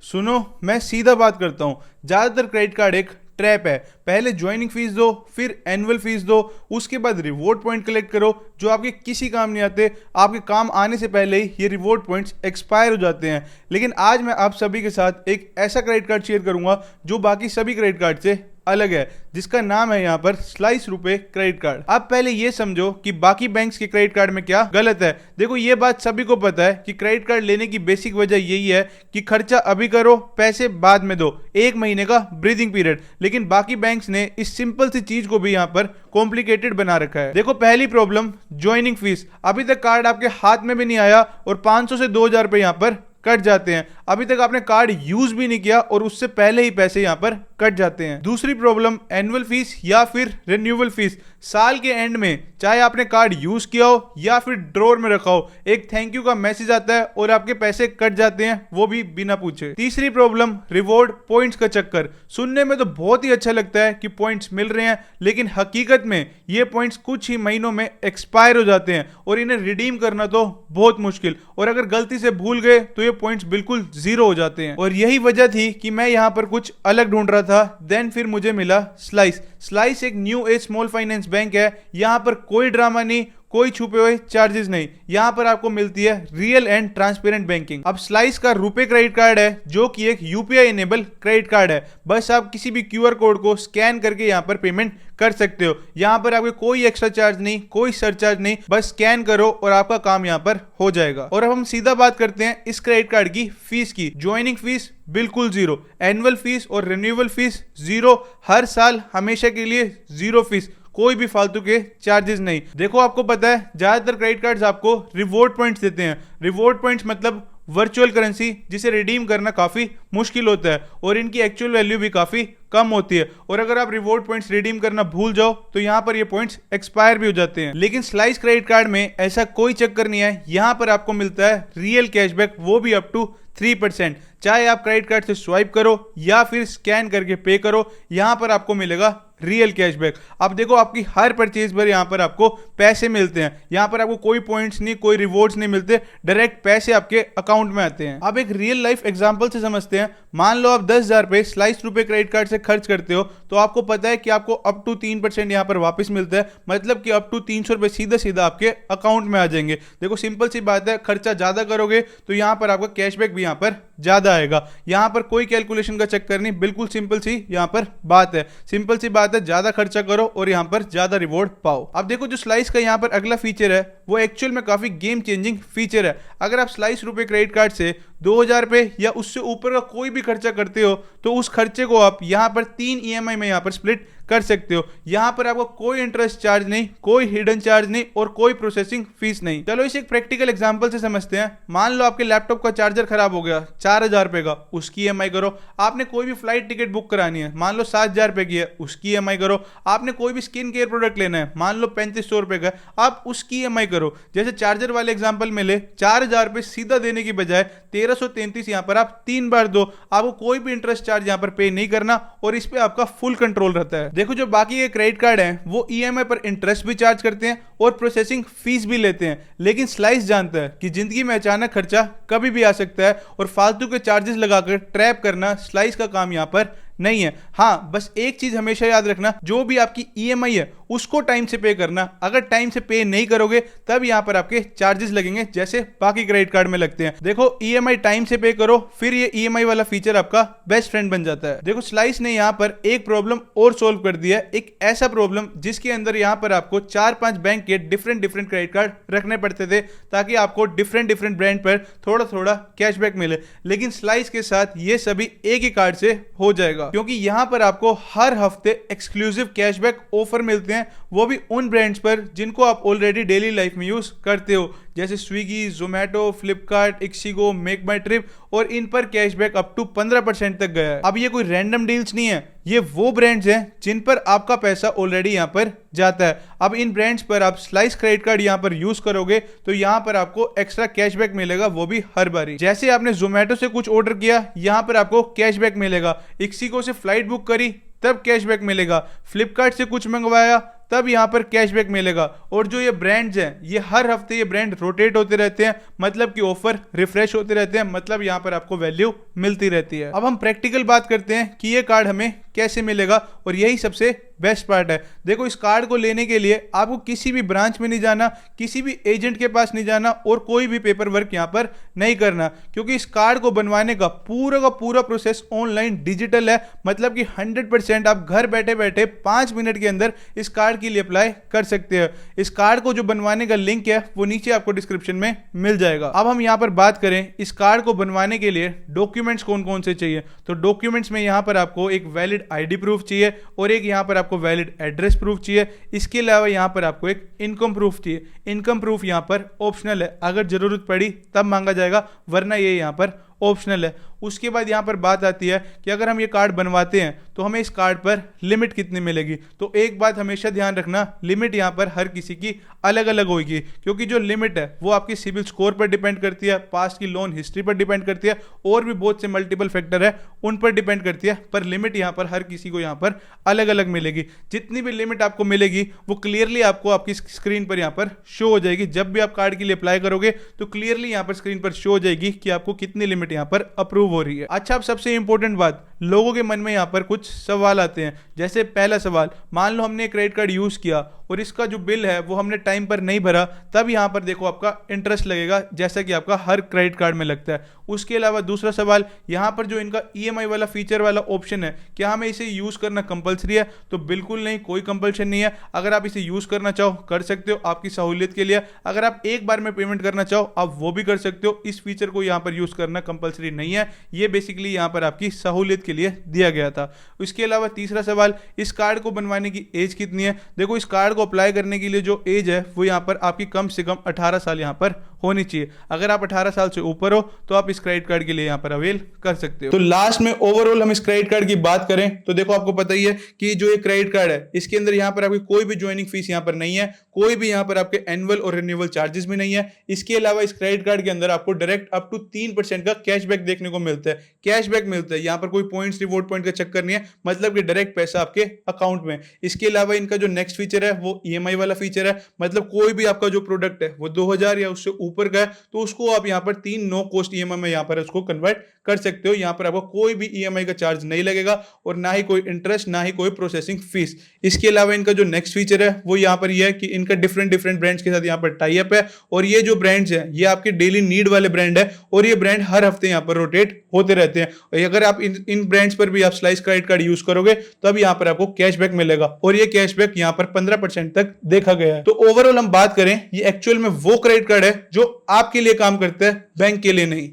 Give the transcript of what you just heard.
सुनो, मैं सीधा बात करता हूँ। ज़्यादातर क्रेडिट कार्ड एक ट्रैप है। पहले ज्वाइनिंग फीस दो, फिर एनुअल फीस दो, उसके बाद रिवॉर्ड पॉइंट कलेक्ट करो जो आपके किसी काम नहीं आते। आपके काम आने से पहले ही ये रिवॉर्ड पॉइंट्स एक्सपायर हो जाते हैं। लेकिन आज मैं आप सभी के साथ एक ऐसा क्रेडिट कार्ड शेयर करूंगा जो बाकी सभी क्रेडिट कार्ड से अलग है, जिसका नाम है यहाँ पर स्लाइस रुपए क्रेडिट कार्ड। आप पहले ये समझो कि बाकी बैंक्स के क्रेडिट कार्ड में क्या गलत है। देखो, ये बात सभी को पता है कि क्रेडिट कार्ड लेने की बेसिक वजह यही है कि खर्चा अभी करो, पैसे बाद में दो, 1 महीने का ब्रीदिंग पीरियड। लेकिन बाकी बैंक्स ने इस सिंपल सी चीज को भी यहाँ पर कॉम्प्लिकेटेड बना रखा है। देखो, पहली प्रॉब्लम ज्वाइनिंग फीस। अभी तक कार्ड आपके हाथ में भी नहीं आया और 500 से 2000 रुपए यहाँ पर कट जाते हैं। अभी तक आपने कार्ड यूज भी नहीं किया और उससे पहले ही पैसे यहां पर कट जाते हैं। दूसरी प्रॉब्लम एनुअल फीस या फिर रिन्यूअल फीस। साल के एंड में चाहे आपने कार्ड यूज किया हो या फिर ड्रॉर में रखा हो, एक थैंक यू का मैसेज आता है और आपके पैसे कट जाते हैं, वो भी बिना पूछे। तीसरी प्रॉब्लम रिवॉर्ड पॉइंट्स का चक्कर। सुनने में तो बहुत ही अच्छा लगता है कि पॉइंट्स मिल रहे हैं, लेकिन हकीकत में ये पॉइंट्स कुछ ही महीनों में एक्सपायर हो जाते हैं और इन्हें रिडीम करना तो बहुत मुश्किल, और अगर गलती से भूल गए तो ये पॉइंट्स बिल्कुल जीरो हो जाते हैं। और यही वजह थी कि मैं यहाँ पर कुछ अलग ढूंढ रहा था। देन फिर मुझे मिला स्लाइस। स्लाइस एक new age small finance bank है। यहाँ पर कोई ड्रामा नहीं, कोई छुपे हुए चार्जेस नहीं। यहां पर आपको मिलती है रियल एंड ट्रांसपेरेंट बैंकिंग। अब स्लाइस का रुपए क्रेडिट कार्ड है जो कि एक यूपीआई इनेबल क्रेडिट कार्ड है। बस आप किसी भी क्यूआर कोड को स्कैन करके यहां पर पेमेंट कर सकते हो। यहां पर आपको कोई एक्स्ट्रा चार्ज नहीं, कोई सरचार्ज नहीं, बस स्कैन करो और आपका काम यहां पर हो जाएगा। और अब हम सीधा बात करते हैं इस क्रेडिट कार्ड की फीस की। ज्वाइनिंग फीस बिल्कुल जीरो, एनुअल फीस और रिन्यूअल फीस जीरो, हर साल हमेशा के लिए जीरो फीस, कोई भी फालतू के चार्जेस नहीं। देखो, आपको पता है ज्यादातर क्रेडिट कार्ड्स आपको रिवॉर्ड पॉइंट्स देते हैं। रिवॉर्ड पॉइंट्स मतलब वर्चुअल करेंसी, जिसे रिडीम करना काफी मुश्किल होता है और इनकी एक्चुअल वैल्यू भी काफी कम होती है। और अगर आप रिवॉर्ड पॉइंट्स रिडीम करना भूल जाओ तो यहाँ पर ये पॉइंट्स एक्सपायर भी हो जाते हैं। लेकिन स्लाइस क्रेडिट कार्ड में ऐसा कोई चक्कर नहीं है। यहाँ पर आपको मिलता है रियल कैशबैक, वो भी अप टू 3%। चाहे आप क्रेडिट कार्ड से स्वाइप करो या फिर स्कैन करके पे करो, यहां पर आपको मिलेगा रियल कैशबैक। अब देखो, आपकी हर परचेज पर यहां पर आपको पैसे मिलते हैं। यहां पर आपको कोई पॉइंट्स नहीं, कोई रिवॉर्ड्स नहीं मिलते, डायरेक्ट पैसे आपके अकाउंट में आते हैं। अब एक रियल लाइफ एग्जांपल से समझते हैं। मान लो आप 10,000 रुपए स्लाइस रुपए क्रेडिट कार्ड से खर्च करते हो, तो आपको पता है कि आपको अप टू 3% यहां पर वापस मिलता है। मतलब कि अप टू 300 रुपए सीधा सीधा आपके अकाउंट में आ जाएंगे। देखो, सिंपल सी बात है, खर्चा ज्यादा करोगे तो यहां पर आपका कैशबैक भी यहां पर ज्यादा आएगा। यहां पर कोई कैलकुलेशन का चक्कर नहीं, बिल्कुल सिंपल सी यहां पर बात है। सिंपल सी बात है, ज्यादा खर्चा करो और यहां पर ज्यादा रिवॉर्ड पाओ। अब देखो, जो स्लाइस का यहां पर अगला फीचर है वो एक्चुअल में काफी गेम चेंजिंग फीचर है। अगर आप स्लाइस रुपए क्रेडिट कार्ड से 2000 रुपए या उससे ऊपर का कोई भी खर्चा करते हो तो उस खर्चे को आप यहां पर 3 ईएमआई में यहां पर स्प्लिट कर सकते हो। यहां पर आपको कोई इंटरेस्ट चार्ज नहीं, कोई हिडन चार्ज नहीं और कोई प्रोसेसिंग फीस नहीं। चलो इसे एक प्रैक्टिकल एग्जांपल से समझते हैं। मान लो आपके लैपटॉप का चार्जर खराब हो गया, 4000 रुपए का, उसकी ईएमआई करो। आपने कोई भी फ्लाइट टिकट बुक करानी है, मान लो 7000 रुपए की है, उसकी ईएमआई करो। आपने कोई भी स्किन केयर प्रोडक्ट लेना है, मान लो 3500 रुपए का, आप उसकी ईएमआई करो। जैसे चार्जर वाले एग्जाम्पल में ले, 4000 रुपए सीधा देने की बजाय 1333 यहां पर आप 3 बार दो। आपको कोई भी इंटरेस्ट चार्ज यहां पर पे नहीं करना और इस पे आपका फुल कंट्रोल रहता है। देखो, जो बाकी के क्रेडिट कार्ड हैं वो ईएमआई पर इंटरेस्ट भी चार्ज करते हैं और प्रोसेसिंग फीस भी लेते हैं। लेकिन स्लाइस जानता है कि जिंदगी में अचानक खर्चा कभी भी आ सकता है और फालतू के चार्जेस लगाकर ट्रैप करना स्लाइस का काम यहां पर नहीं है। हाँ, बस एक चीज हमेशा याद रखना, जो भी आपकी ईएमआई है उसको टाइम से पे करना। अगर टाइम से पे नहीं करोगे तब यहां पर आपके चार्जेस लगेंगे जैसे बाकी क्रेडिट कार्ड में लगते हैं। देखो, ईएमआई टाइम से पे करो, फिर ये ईएमआई वाला फीचर आपका बेस्ट फ्रेंड बन जाता है। देखो, स्लाइस ने यहां पर एक प्रॉब्लम और सोल्व कर दिया है। एक ऐसा प्रॉब्लम जिसके अंदर यहां पर आपको 4-5 बैंक के डिफरेंट क्रेडिट कार्ड रखने पड़ते थे ताकि आपको डिफरेंट ब्रांड पर थोड़ा थोड़ा कैशबैक मिले। लेकिन स्लाइस के साथ ये सभी एक ही कार्ड से हो जाएगा, क्योंकि यहां पर आपको हर हफ्ते एक्सक्लूसिव कैशबैक ऑफर मिलते हैं, वो भी उन ब्रांड्स पर जिनको आप ऑलरेडी डेली लाइफ में यूज करते हो, जैसे स्विगी, जोमेटो, फ्लिपकार्ट, इक्सिगो, मेक माई ट्रिप, और इन पर कैशबैक अप टू 15% तक गया है। अब ये कोई रैंडम डील्स नहीं है, ये वो ब्रांड्स हैं जिन पर आपका पैसा ऑलरेडी यहां पर जाता है। अब इन ब्रांड्स पर आप स्लाइस क्रेडिट कार्ड यहां पर यूज करोगे तो यहां पर आपको एक्स्ट्रा कैशबैक मिलेगा, वो भी हर बारी। जैसे आपने जोमेटो से कुछ ऑर्डर किया, यहां पर आपको कैशबैक मिलेगा। इक्सिगो से फ्लाइट बुक करी तब कैशबैक मिलेगा। फ्लिपकार्ट से कुछ मंगवाया तब यहाँ पर कैशबैक मिलेगा। और जो ये ब्रांड्स हैं ये हर हफ्ते ये ब्रांड रोटेट होते रहते हैं, मतलब कि ऑफर रिफ्रेश होते रहते हैं, मतलब यहाँ पर आपको वैल्यू मिलती रहती है। अब हम प्रैक्टिकल बात करते हैं कि ये कार्ड हमें कैसे मिलेगा, और यही सबसे बेस्ट पार्ट है। देखो, इस कार्ड को लेने के लिए आपको किसी भी ब्रांच में नहीं जाना, किसी भी एजेंट के पास नहीं जाना और कोई भी पेपर वर्क यहां पर नहीं करना, क्योंकि इस कार्ड को बनवाने का पूरा प्रोसेस ऑनलाइन डिजिटल है। मतलब कि 100% आप घर बैठे बैठे 5 मिनट के अंदर इस कार्ड के लिए अप्लाई कर सकते हैं। इस कार्ड को जो बनवाने का लिंक है वो नीचे आपको डिस्क्रिप्शन में मिल जाएगा। अब हम यहां पर बात करें इस कार्ड को बनवाने के लिए डॉक्यूमेंट्स कौन कौन से चाहिए, तो डॉक्यूमेंट्स में यहां पर आपको एक वैलिड आईडी प्रूफ चाहिए और एक यहां पर आपको वैलिड एड्रेस प्रूफ चाहिए। इसके अलावा यहां पर आपको एक इनकम प्रूफ चाहिए। इनकम प्रूफ यहां पर ऑप्शनल है, अगर जरूरत पड़ी तब मांगा जाएगा, वरना ये यहां पर ऑप्शनल है। उसके बाद यहाँ पर बात आती है कि अगर हम ये कार्ड बनवाते हैं तो हमें इस कार्ड पर लिमिट कितनी मिलेगी। तो एक बात हमेशा ध्यान रखना, लिमिट यहाँ पर हर किसी की अलग अलग होगी, क्योंकि जो लिमिट है वो आपकी सिविल स्कोर पर डिपेंड करती है, पास्ट की लोन हिस्ट्री पर डिपेंड करती है, और भी बहुत से मल्टीपल फैक्टर है उन पर डिपेंड करती है। पर लिमिट यहाँ पर हर किसी को यहाँ पर अलग अलग मिलेगी। जितनी भी लिमिट आपको मिलेगी वो क्लियरली आपको आपकी स्क्रीन पर यहाँ पर शो हो जाएगी। जब भी आप कार्ड के लिए अप्लाई करोगे तो क्लियरली यहाँ पर स्क्रीन पर शो हो जाएगी कि आपको कितनी लिमिट यहाँ पर अप्रूव हो रही है। अच्छा, अब सबसे इंपॉर्टेंट बात, लोगों के मन में यहाँ पर कुछ सवाल आते हैं। जैसे पहला सवाल, मान लो हमने क्रेडिट कार्ड यूज किया और इसका जो बिल है वो हमने टाइम पर नहीं भरा, तब यहाँ पर देखो आपका इंटरेस्ट लगेगा, जैसा कि आपका हर क्रेडिट कार्ड में लगता है। उसके अलावा दूसरा सवाल, यहाँ पर जो इनका ईएमआई वाला फीचर वाला ऑप्शन है, क्या हमें इसे यूज करना कंपलसरी है? तो बिल्कुल नहीं, कोई कंपल्शन नहीं है। अगर आप इसे यूज करना चाहो कर सकते हो, आपकी सहूलियत के लिए। अगर आप एक बार में पेमेंट करना चाहो आप वो भी कर सकते हो। इस फीचर को यहाँ पर यूज करना कंपलसरी नहीं है, ये बेसिकली यहाँ पर आपकी सहूलियत के लिए दिया गया था। इसके अलावा तीसरा सवाल, इस कार्ड को बनवाने की एज कितनी है? देखो, इस कार्ड को अप्लाई करने के लिए जो एज है वो यहाँ पर आपकी कम से कम 18 साल यहाँ पर होनी चाहिए। अगर आप 18 साल से ऊपर हो तो आप इस क्रेडिट कार्ड के लिए यहाँ पर अवेल कर सकते हो। तो लास्ट में ओवरऑल हम इस क्रेडिट कार्ड की बात करें तो देखो, आपको पता ही है कि जो ये क्रेडिट कार्ड है इसके अंदर यहाँ पर आपकी कोई भी ज्वाइनिंग फीस यहाँ पर नहीं है, कोई भी यहाँ पर आपके एनुअल और रिन्यूअल चार्जेस भी नहीं है। इसके अलावा इस क्रेडिट कार्ड के अंदर आपको डायरेक्ट अप टू 3% का कैशबैक देखने को मिलता है। कैशबैक मिलता है, यहाँ पर कोई पॉइंट्स रिवॉर्ड पॉइंट का चक्कर नहीं है, मतलब कि डायरेक्ट पैसा आपके अकाउंट में। इसके अलावा इनका जो नेक्स्ट फीचर है वो ईएमआई वाला फीचर है, मतलब कोई भी आपका जो प्रोडक्ट है वो 2000 या उससे ऊपर का है तो उसको आप यहाँ पर 3 नो कॉस्ट ईएमआई में यहाँ पर उसको कन्वर्ट कर सकते हो। यहाँ पर आपको कोई भी ईएमआई का चार्ज नहीं लगेगा और ना ही कोई इंटरेस्ट, ना ही कोई प्रोसेसिंग फीस। इसके अलावा इनका जो नेक्स्ट फीचर है वो यहाँ पर यह है कि इनका डिफरेंट ब्रांड्स के साथ यहाँ पर टाई अप है, और ये जो ब्रांड्स हैं ये आपके डेली नीड वाले ब्रांड है, और ये ब्रांड हर हफ्ते यहाँ पर रोटेट होते रहते हैं। और अगर आप इन ब्रांड्स पर भी आप स्लाइस क्रेडिट कार्ड यूज करोगे तब यहाँ पर आपको कैशबैक मिलेगा, और ये कैशबैक यहाँ पर 15% तक देखा गया है। तो ओवरऑल हम बात करें, ये एक्चुअल में वो क्रेडिट कार्ड है जो आपके लिए काम करता है, बैंक के लिए नहीं।